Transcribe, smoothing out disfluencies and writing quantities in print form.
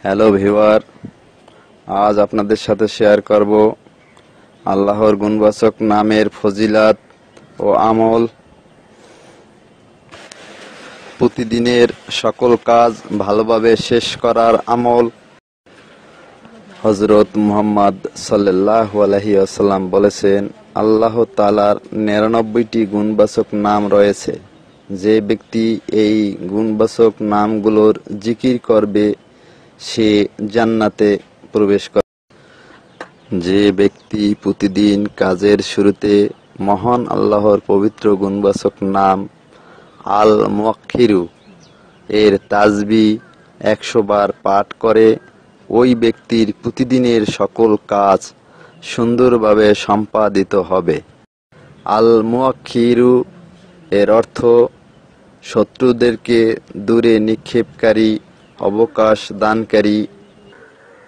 Hello viewer, আজ আপনাদের সাথে শেয়ার করব আল্লাহর গুণবাচক নামের ফজিলাত ও আমল। প্রতিদিনের সকল কাজ ভালোভাবে শেষ করার আমল। হযরত মুহাম্মদ সাল্লাল্লাহু আলাইহি ওয়াসাল্লাম বলেছেন, আল্লাহ তাআলার 99টি গুণবাচক নাম রয়েছে। যে ব্যক্তি এই গুণবাচক নামগুলোর জিকির করবে সে জান্নাতে প্রবেশ করে। যে ব্যক্তি প্রতিদিন কাজের শুরুতে মহান আল্লাহর পবিত্র গুণবাচক নাম আল মুওয়াক্কিরু এর তাসবিহ 100 বার পাঠ করে, ওই ব্যক্তির প্রতিদিনের সকল কাজ সুন্দরভাবে সম্পাদিত হবে। আল মুওয়াক্কিরু এর অর্থ শত্রুদেরকে দূরে নিক্ষেপকারী, অবকাশ দানকারী